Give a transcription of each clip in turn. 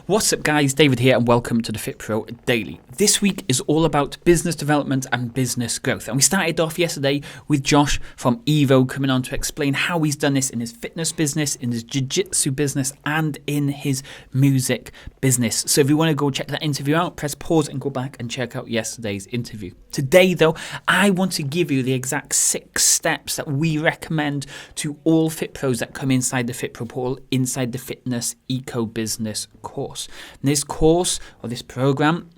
What's up guys, David here and welcome to the Fitpro Daily. This week is all about business development and business growth, and we started off yesterday with Josh from Evo coming on to explain how he's done this in his fitness business, in his jiu-jitsu business and in his music business. So if you want to go check that interview out, press pause and go back and check out yesterday's interview. Today though, I want to give you the exact 6 steps that we recommend to all Fitpros that come inside the Fitpro portal, inside the fitness eco business course. And this course or this program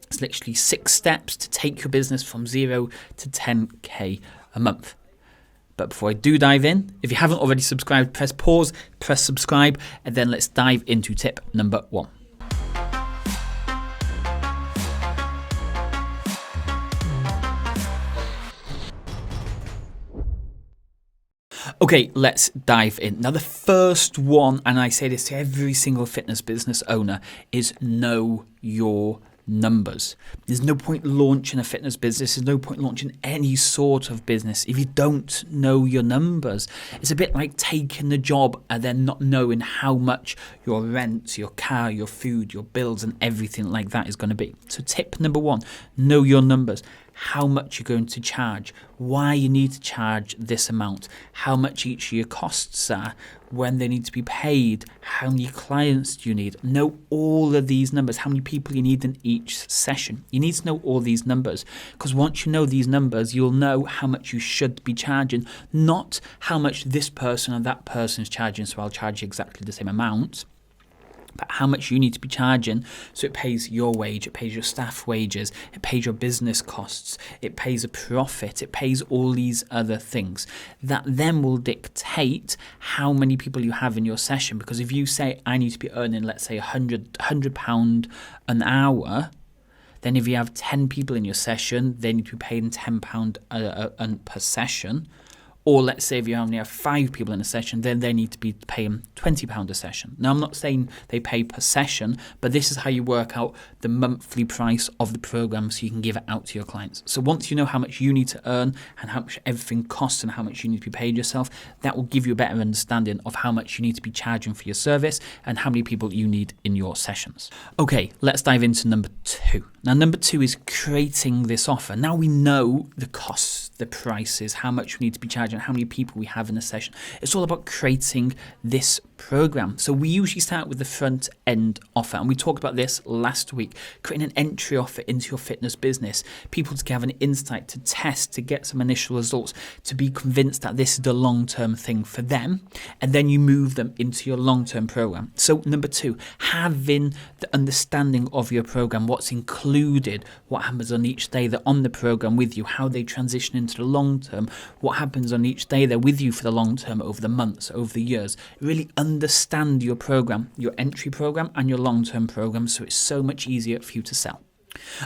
is literally 6 steps to take your business from 0 to 10k a month. But before I do dive in, if you haven't already subscribed, press pause, press subscribe, and then let's dive into tip number 1. Okay, let's dive in. Now, the first one, and I say this to every single fitness business owner, is know your numbers. There's no point launching a fitness business. There's no point launching any sort of business if you don't know your numbers. It's a bit like taking the job and then not knowing how much your rent, your car, your food, your bills and everything like that is going to be. So tip number 1, know your numbers. How much you're going to charge, why you need to charge this amount, how much each of your costs are, when they need to be paid, how many clients do you need. Know all of these numbers, how many people you need in each session. You need to know all these numbers, because once you know these numbers, you'll know how much you should be charging, not how much this person or that person is charging, so I'll charge you exactly the same amount. But how much you need to be charging so it pays your wage, it pays your staff wages, it pays your business costs, it pays a profit, it pays all these other things. That then will dictate how many people you have in your session. Because if you say, I need to be earning, let's say, £100 an hour, then if you have 10 people in your session, they need to be paying £10 per session. Or let's say if you only have 5 people in a session, then they need to be paying £20 a session. Now, I'm not saying they pay per session, but this is how you work out the monthly price of the program so you can give it out to your clients. So once you know how much you need to earn and how much everything costs and how much you need to be paid yourself, that will give you a better understanding of how much you need to be charging for your service and how many people you need in your sessions. Okay, let's dive into number 2. Now, number 2 is creating this offer. Now we know the costs, the prices, how much we need to be charging, how many people we have in a session. It's all about creating this program. So we usually start with the front end offer, and we talked about this last week, creating an entry offer into your fitness business, people to have an insight, to test, to get some initial results, to be convinced that this is the long-term thing for them, and then you move them into your long-term program. So number 2, having the understanding of your program, what's included, what happens on each day they're on the program with you, how they transition into the long term, what happens on each day they're with you for the long term, over the months, over the years. Really understand your program, your entry program and your long-term program, so it's so much easier for you to sell.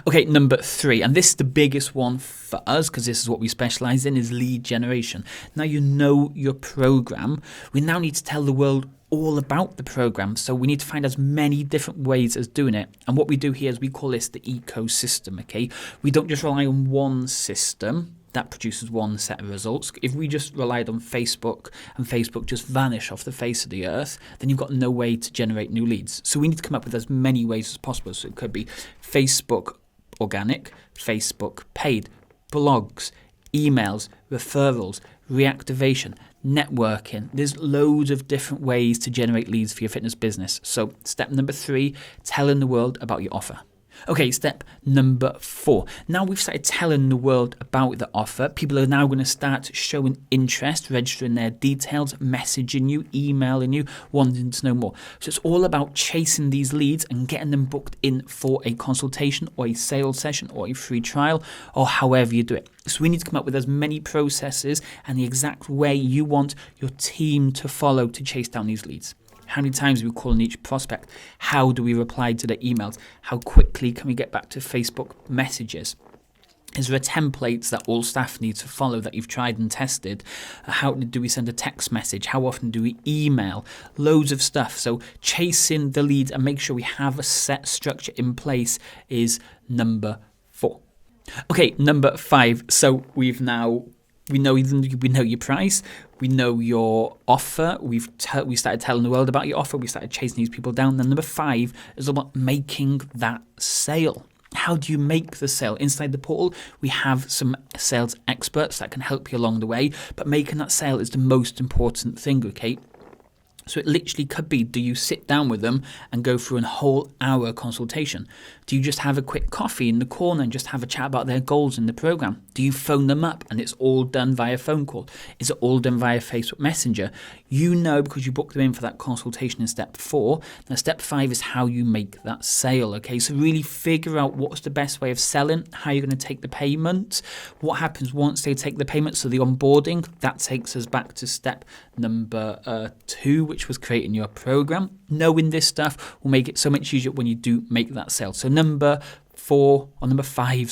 Okay, number 3, and this is the biggest one for us because this is what we specialize in, is lead generation. Now you know your program. We now need to tell the world all about the program, so we need to find as many different ways as doing it. And what we do here is we call this the ecosystem. Okay, we don't just rely on one system that produces one set of results. If we just relied on Facebook and Facebook just vanished off the face of the earth, then you've got no way to generate new leads. So we need to come up with as many ways as possible. So it could be Facebook organic, Facebook paid, blogs, emails, referrals, reactivation, networking. There's loads of different ways to generate leads for your fitness business. So step number 3, telling the world about your offer. Okay, step number 4. Now we've started telling the world about the offer. People are now going to start showing interest, registering their details, messaging you, emailing you, wanting to know more. So it's all about chasing these leads and getting them booked in for a consultation or a sales session or a free trial or however you do it. So we need to come up with as many processes and the exact way you want your team to follow to chase down these leads. How many times do we call on each prospect? How do we reply to their emails? How quickly can we get back to Facebook messages? Is there templates that all staff need to follow that you've tried and tested? How do we send a text message? How often do we email? Loads of stuff. So chasing the leads and make sure we have a set structure in place is number 4. Okay, number 5. So we've now We know your price. We know your offer. We started telling the world about your offer. We started chasing these people down. Then number 5 is about making that sale. How do you make the sale? Inside the portal, we have some sales experts that can help you along the way, but making that sale is the most important thing, okay? So it literally could be, do you sit down with them and go through a whole hour consultation? Do you just have a quick coffee in the corner and just have a chat about their goals in the program? Do you phone them up and it's all done via phone call? Is it all done via Facebook Messenger? You know, because you booked them in for that consultation in step 4. Now step 5 is how you make that sale, okay? So really figure out what's the best way of selling, how you're going to take the payment, what happens once they take the payment, so the onboarding. That takes us back to step number 2, which was creating your program. Knowing this stuff will make it so much easier when you do make that sale. So number 5,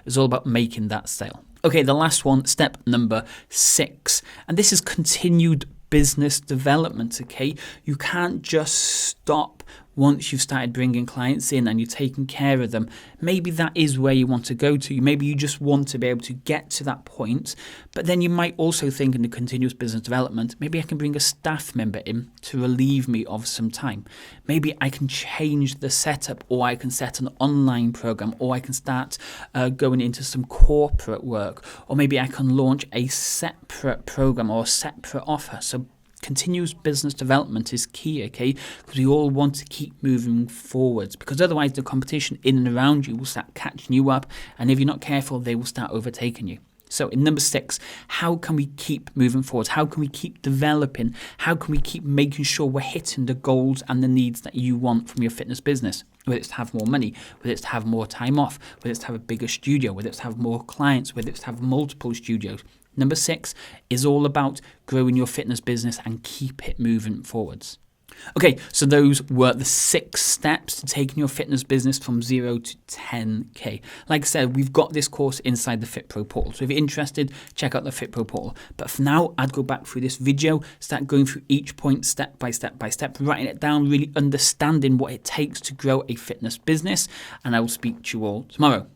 is all about making that sale. Okay, the last one, step number 6, and this is continued business development, okay? You can't just stop once you've started bringing clients in and you're taking care of them. Maybe that is where you want to go to. Maybe you just want to be able to get to that point, but then you might also think in the continuous business development, maybe I can bring a staff member in to relieve me of some time. Maybe I can change the setup, or I can set an online program, or I can start going into some corporate work, or maybe I can launch a separate program or a separate offer. So continuous business development is key, okay? Because we all want to keep moving forwards, because otherwise the competition in and around you will start catching you up, and if you're not careful, they will start overtaking you. So in number 6, how can we keep moving forward? How can we keep developing? How can we keep making sure we're hitting the goals and the needs that you want from your fitness business? Whether it's to have more money, whether it's to have more time off, whether it's to have a bigger studio, whether it's to have more clients, whether it's to have multiple studios. Number 6 is all about growing your fitness business and keep it moving forwards. Okay, so those were the 6 steps to taking your fitness business from 0 to 10K. Like I said, we've got this course inside the Fitpro portal. So if you're interested, check out the Fitpro portal. But for now, I'd go back through this video, start going through each point step by step by step, writing it down, really understanding what it takes to grow a fitness business. And I will speak to you all tomorrow.